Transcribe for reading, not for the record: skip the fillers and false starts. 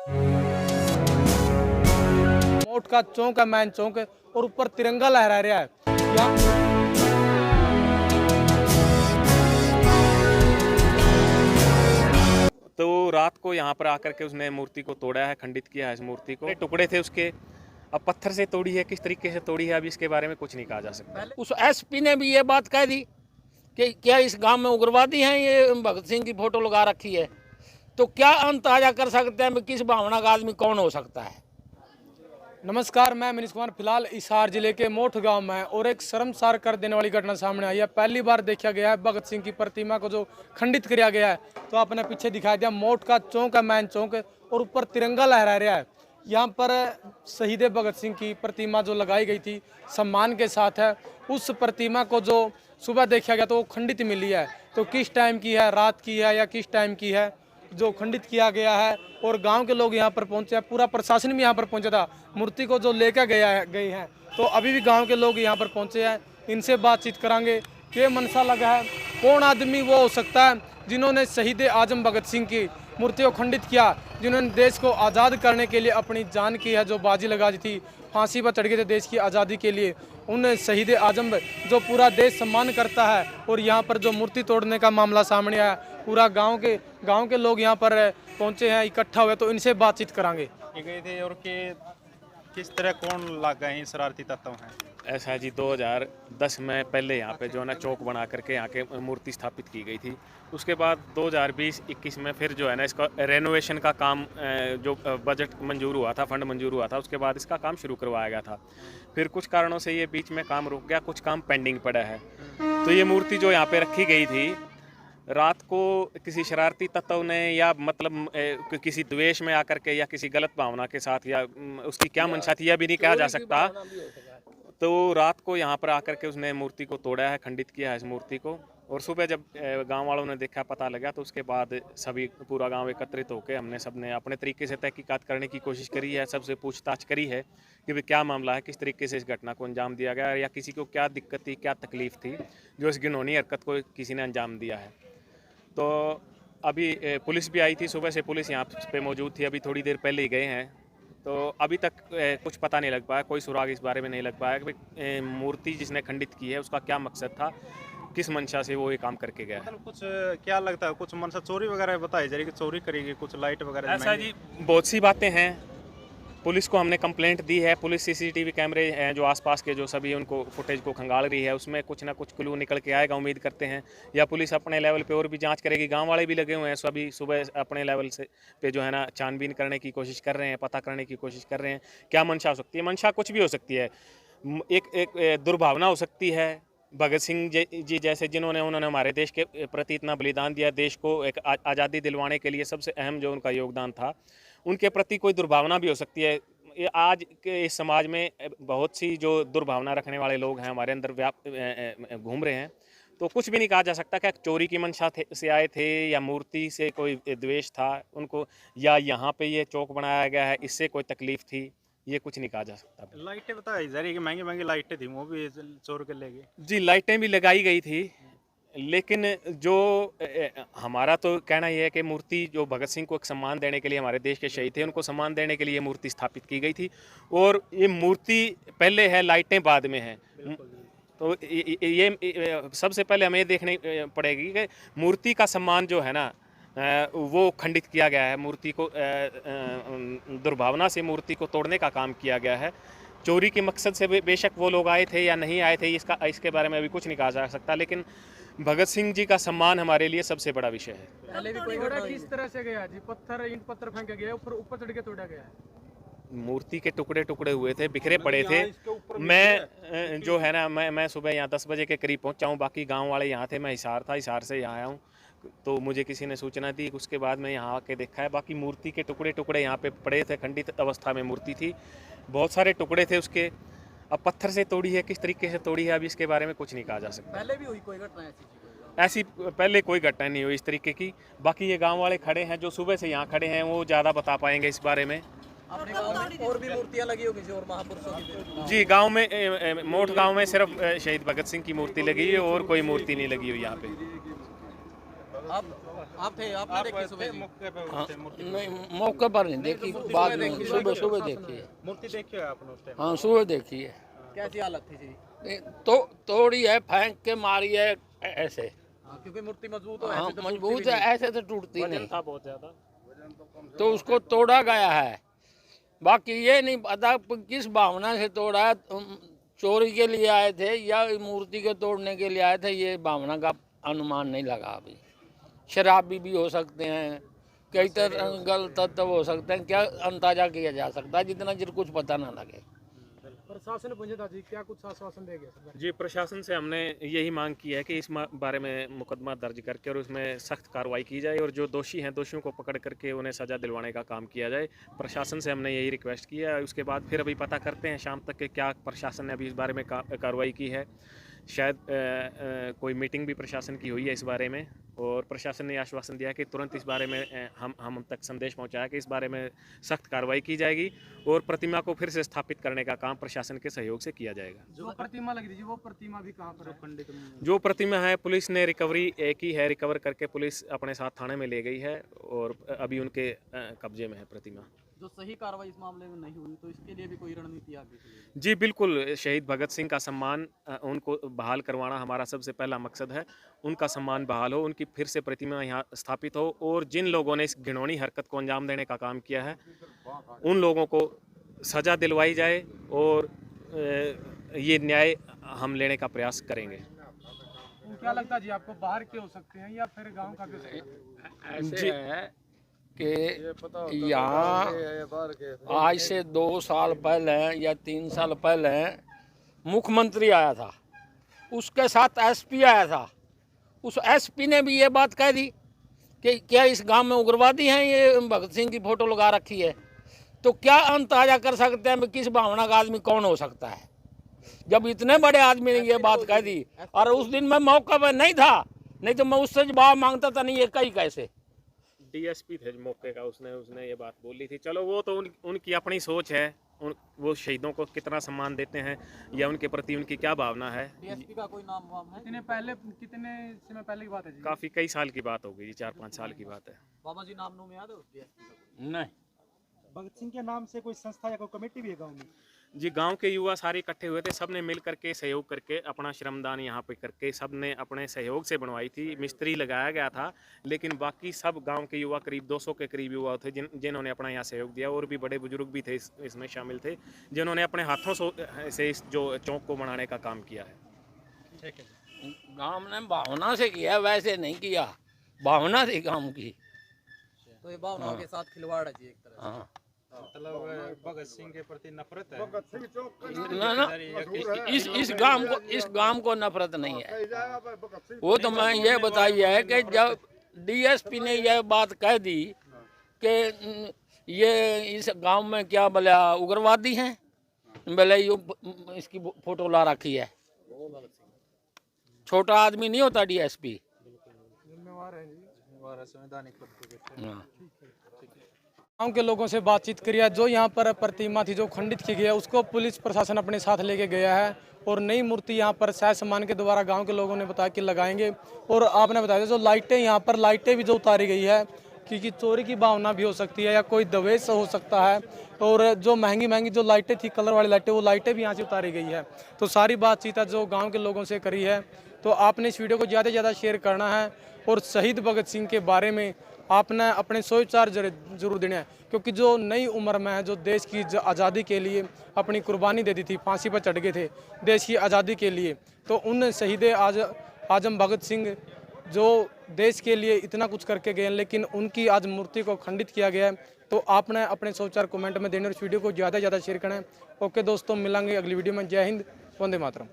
मोट का चौक है, मैन चौक है, और ऊपर तिरंगा लहरा रहा है। यहाँ तो रात को यहाँ पर आकर के उसने मूर्ति को तोड़ा है, खंडित किया है इस मूर्ति को। टुकड़े थे उसके, अब पत्थर से तोड़ी है, किस तरीके से तोड़ी है अभी इसके बारे में कुछ नहीं कहा जा सकता। उस एसपी ने भी ये बात कह दी कि क्या इस गांव में उग्रवादी हैं, ये भगत सिंह की फोटो लगा रखी है। तो क्या अंदाजा कर सकते हैं किस भावना का आदमी कौन हो सकता है। नमस्कार, मैं मनीष कुमार। फिलहाल हिसार जिले के मोठ गांव में और एक शर्मसार कर देने वाली घटना सामने आई है। पहली बार देखा गया है भगत सिंह की प्रतिमा को जो खंडित किया गया है। तो आपने पीछे दिखाई दिया मोठ का चौक है, मैन चौक है, और ऊपर तिरंगा लहरा रहा है। यहाँ पर शहीद भगत सिंह की प्रतिमा जो लगाई गई थी सम्मान के साथ है, उस प्रतिमा को जो सुबह देखा गया तो वो खंडित मिली है। तो किस टाइम की है, रात की है या किस टाइम की है जो खंडित किया गया है, और गांव के लोग यहाँ पर पहुंचे हैं, पूरा प्रशासन भी यहाँ पर पहुंचा था मूर्ति को जो लेकर गए हैं। तो अभी भी गांव के लोग यहाँ पर पहुंचे हैं, इनसे बातचीत करांगे कि मनसा लगा है, कौन आदमी वो हो सकता है जिन्होंने शहीद आजम भगत सिंह की मूर्ति को खंडित किया, जिन्होंने देश को आज़ाद करने के लिए अपनी जान की है, जो बाजी लगा दी थी, फांसी पर चढ़ गए थे देश की आज़ादी के लिए। उन शहीद आजम जो पूरा देश सम्मान करता है, और यहाँ पर जो मूर्ति तोड़ने का मामला सामने आया, पूरा गांव के लोग यहाँ पर पहुँचे हैं, इकट्ठा हुए। तो इनसे बातचीत करांगे। गए थे और किस तरह कौन लग गए हैं शरारती तत्व हैं। ऐसा है जी, 2010 में पहले यहाँ पे जो है ना चौक बना करके यहाँ के मूर्ति स्थापित की गई थी। उसके बाद 2020-21 में फिर जो है ना इसका रेनोवेशन का काम जो बजट मंजूर हुआ था, फंड मंजूर हुआ था, उसके बाद इसका काम शुरू करवाया गया था। फिर कुछ कारणों से ये बीच में काम रुक गया, कुछ काम पेंडिंग पड़ा है। तो ये मूर्ति जो यहाँ पे रखी गई थी, रात को किसी शरारती तत्व ने या मतलब किसी द्वेष में आकर के या किसी गलत भावना के साथ या उसकी क्या मंशा थी यह भी नहीं कहा जा सकता। तो रात को यहाँ पर आकर के उसने मूर्ति को तोड़ा है, खंडित किया है इस मूर्ति को। और सुबह जब गांव वालों ने देखा, पता लगा, तो उसके बाद सभी पूरा गांव एकत्रित होकर हमने सबने अपने तरीके से तहकीकात करने की कोशिश करी है, सबसे पूछताछ करी है कि भाई क्या मामला है, किस तरीके से इस घटना को अंजाम दिया गया या किसी को क्या दिक्कत थी, क्या तकलीफ थी जो इस घिनौनी हरकत को किसी ने अंजाम दिया है। तो अभी पुलिस भी आई थी, सुबह से पुलिस यहाँ पे मौजूद थी, अभी थोड़ी देर पहले ही गए हैं। तो अभी तक कुछ पता नहीं लग पाया, कोई सुराग इस बारे में नहीं लग पाया कि मूर्ति जिसने खंडित की है उसका क्या मकसद था, किस मंशा से वो ये काम करके गया है। मतलब कुछ क्या लगता है, कुछ मनसा चोरी वगैरह बताई जा रही है कि चोरी करेगी, कुछ लाइट वगैरह। ऐसा जी, बहुत सी बातें हैं। पुलिस को हमने कंप्लेंट दी है, पुलिस सीसीटीवी कैमरे हैं जो आसपास के जो सभी उनको फुटेज को खंगाल रही है, उसमें कुछ ना कुछ क्लू निकल के आएगा, उम्मीद करते हैं। या पुलिस अपने लेवल पे और भी जांच करेगी, गांव वाले भी लगे हुए हैं, सभी सुबह अपने लेवल से पे जो है ना छानबीन करने की कोशिश कर रहे हैं, पता करने की कोशिश कर रहे हैं क्या मंशा हो सकती है। मंशा कुछ भी हो सकती है, एक दुर्भावना हो सकती है। भगत सिंह जी जैसे उन्होंने हमारे देश के प्रति इतना बलिदान दिया, देश को एक आज़ादी दिलवाने के लिए सबसे अहम जो उनका योगदान था, उनके प्रति कोई दुर्भावना भी हो सकती है। ये आज के इस समाज में बहुत सी जो दुर्भावना रखने वाले लोग हैं हमारे अंदर घूम रहे हैं। तो कुछ भी नहीं कहा जा सकता कि चोरी की मंशा से आए थे या मूर्ति से कोई द्वेष था उनको, या यहाँ पे ये चौक बनाया गया है इससे कोई तकलीफ थी, ये कुछ नहीं कहा जा सकता। लाइटें बताई जा रही है कि महंगी महंगी लाइटें थी, वो भी चोर के ले गए जी, लाइटें भी लगाई गई थी, लेकिन जो हमारा तो कहना यह है कि मूर्ति जो भगत सिंह को एक सम्मान देने के लिए, हमारे देश के शहीद थे उनको सम्मान देने के लिए ये मूर्ति स्थापित की गई थी। और ये मूर्ति पहले है, लाइटें बाद में हैं। तो ये सबसे पहले हमें ये देखनी पड़ेगी कि मूर्ति का सम्मान जो है ना वो खंडित किया गया है। मूर्ति को दुर्भावना से मूर्ति को तोड़ने का काम किया गया है। चोरी के मकसद से बेशक वो लोग आए थे या नहीं आए थे, इसके बारे में अभी कुछ नहीं कहा जा सकता, लेकिन भगत सिंह जी का सम्मान हमारे लिए सबसे बड़ा विषय है। पहले भी कोई घटना किस तरह से गया जी? ईंट पत्थर फेंके गए, ऊपर चढ़ के तोड़ा गया है। मूर्ति के टुकड़े टुकड़े हुए थे, बिखरे पड़े थे। मैं जो है ना मैं सुबह यहाँ 10 बजे के करीब पहुँचा हूँ, बाकी गाँव वाले यहाँ थे, मैं हिसार था, हिसार से यहाँ आया हूँ। तो मुझे किसी ने सूचना दी, उसके बाद मैं यहाँ आके देखा है। बाकी मूर्ति के टुकड़े टुकड़े यहाँ पे पड़े थे, खंडित अवस्था में मूर्ति थी, बहुत सारे टुकड़े थे उसके। अब पत्थर से तोड़ी है, किस तरीके से तोड़ी है अभी इसके बारे में कुछ नहीं कहा जा सकता। पहले भी हुई कोई घटना ऐसी पहले कोई घटना नहीं हुई इस तरीके की। बाकी ये गांव वाले खड़े हैं जो सुबह से यहाँ खड़े हैं, वो ज़्यादा बता पाएंगे इस बारे में। अपने गांव में और भी मूर्तियां लगी हो किसी और महापुरुषों की? जी, गांव में मोठ गांव में सिर्फ शहीद भगत सिंह की मूर्ति लगी है और कोई मूर्ति नहीं लगी हुई यहाँ पे। अब आप थे, आपने देखी सुबह जी? मौके पे हाँ, थे मूर्ति नहीं मौके पर नहीं देखी, बाद में सुबह सुबह देखी है। मूर्ति देखी है आपने उस टाइम? हाँ सुबह देखी है। कैसी हालत थी जी? तो तोड़ी है, फेंक के मारी है ऐसे। हाँ, क्योंकि मूर्ति मजबूत हो, हाँ ऐसे तो मजबूत टूटती है, भी ऐसे तो टूटती नहीं, था बहुत ज़्यादा। तो उसको तोड़ा गया है। बाकी ये नहीं पता किस भावना से तोड़ा है, चोरी के लिए आए थे या मूर्ति के तोड़ने के लिए आए थे, ये भावना का अनुमान नहीं लगा अभी। शराबी भी हो सकते हैं, कई तरह गलत तत्व हो सकते हैं, क्या अंदाजा किया जा सकता है जितना जिर कुछ पता ना लगे। प्रशासन पंजाब जी क्या कुछ आश्वासन दे गया सरकार? जी, प्रशासन से हमने यही मांग की है कि इस बारे में मुकदमा दर्ज करके और उसमें सख्त कार्रवाई की जाए और जो दोषी हैं दोषियों को पकड़ करके उन्हें सज़ा दिलवाने का काम किया जाए। प्रशासन से हमने यही रिक्वेस्ट किया है। उसके बाद फिर अभी पता करते हैं शाम तक के क्या प्रशासन ने अभी इस बारे में कार्रवाई की है। शायद कोई मीटिंग भी प्रशासन की हुई है इस बारे में और प्रशासन ने आश्वासन दिया कि तुरंत इस बारे में हम तक संदेश पहुंचाया कि इस बारे में सख्त कार्रवाई की जाएगी और प्रतिमा को फिर से स्थापित करने का काम प्रशासन के सहयोग से किया जाएगा। जो प्रतिमा लगी थी वो प्रतिमा भी कहाँ पर है? खंडित जो प्रतिमा है पुलिस ने रिकवरी की है, रिकवर करके पुलिस अपने साथ थाने में ले गई है और अभी उनके कब्जे में है प्रतिमा। जो सही कार्रवाई इस मामले में नहीं हुई तो इसके लिए भी कोई रणनीति आगे के लिए? जी बिल्कुल, शहीद भगत सिंह का सम्मान उनको बहाल करवाना हमारा सबसे पहला मकसद है। उनका सम्मान बहाल हो, उनकी फिर से प्रतिमा यहाँ स्थापित हो और जिन लोगों ने इस घिनौनी हरकत को अंजाम देने का काम किया है उन लोगों को सज़ा दिलवाई जाए और ये न्याय हम लेने का प्रयास करेंगे। क्या लगता है जी आपको, बाहर के हो सकते हैं या फिर गांव का के हो सकते हैं? ऐसे है कि यहाँ आज से 2 साल पहले या 3 साल पहले मुख्यमंत्री आया था, उसके साथ एसपी आया था। उस एसपी ने भी ये बात कह दी कि क्या इस गांव में उग्रवादी हैं, ये भगत सिंह की फोटो लगा रखी है। तो क्या अंदाजा कर सकते हैं किस भावना का आदमी कौन हो सकता है, जब इतने बड़े आदमी ने ये बात कह दी। और उस दिन मैं मौके पर नहीं था, नहीं तो मैं उससे जवाब मांगता था, नहीं ये कहीं कैसे। डीएसपी थे मौके का, उसने ये बात बोली थी। चलो वो तो उनकी अपनी सोच है, वो शहीदों को कितना सम्मान देते हैं या उनके प्रति उनकी क्या भावना है। डीएसपी का कोई नाम वाम है? कितने समय पहले की बात है जी? काफ़ी कई साल की बात हो गई, 4-5 साल की बात है। बाबा जी नाम में याद है उस डीएसपी का? नहीं, भगत सिंह के नाम से कोई संस्था या कोई कमेटी भी है गांव में? जी, गांव के युवा सारे इकट्ठे हुए थे, सब ने मिल करके सहयोग करके अपना श्रमदान यहाँ पे करके सब ने अपने सहयोग से बनवाई थी। मिस्त्री लगाया गया था लेकिन बाकी सब गांव के युवा करीब 200 के करीब युवा थे जिन्होंने अपना यहाँ सहयोग दिया और भी बड़े बुजुर्ग भी थे इसमें शामिल थे जिन्होंने अपने हाथों से इस जो चौक को बनाने का काम किया है। ठीक है। गांव ने भावना से किया, वैसे नहीं किया, भावना थी काम की। तो ये भावनाओं के साथ खिलवाड़ है जी एक तरह से। हाँ मतलब भगत सिंह के प्रति नफरत है? ना ना, इस गांव को नफरत नहीं है। वो तो मैं ये बताई है कि जब डीएसपी ने यह बात कह दी कि ये इस गांव में क्या बोले उग्रवादी हैं, बोले ये इसकी फोटो ला रखी है। छोटा आदमी नहीं होता डीएसपी। संवैधानिक पद पे। गांव के लोगों से बातचीत करिए। जो यहाँ पर प्रतिमा थी जो खंडित की गई है उसको पुलिस प्रशासन अपने साथ लेके गया है और नई मूर्ति यहाँ पर सह सम्मान के द्वारा गांव के लोगों ने बताया कि लगाएंगे। और आपने बताया जो लाइटें यहाँ पर लाइटें भी जो उतारी गई है क्योंकि चोरी की भावना भी हो सकती है या कोई दवेश हो सकता है। और जो महंगी महंगी जो लाइटें थी कलर वाली लाइटें वो लाइटें भी यहाँ से उतारी गई है। तो सारी बातचीत है जो गाँव के लोगों से करी है। तो आपने इस वीडियो को ज़्यादा से ज़्यादा शेयर करना है और शहीद भगत सिंह के बारे में आपने अपने सोच विचार जरूर देने हैं क्योंकि जो नई उम्र में है जो देश की आज़ादी के लिए अपनी कुर्बानी दे दी थी, फांसी पर चढ़ गए थे देश की आज़ादी के लिए। तो उन शहीद आजम भगत सिंह जो देश के लिए इतना कुछ करके गए लेकिन उनकी आज मूर्ति को खंडित किया गया है। तो आपने अपने सोच विचार कमेंट में देने और इस वीडियो को ज़्यादा से ज़्यादा शेयर करना है। ओके दोस्तों, मिलेंगे अगली वीडियो में। जय हिंद, वंदे मातरम।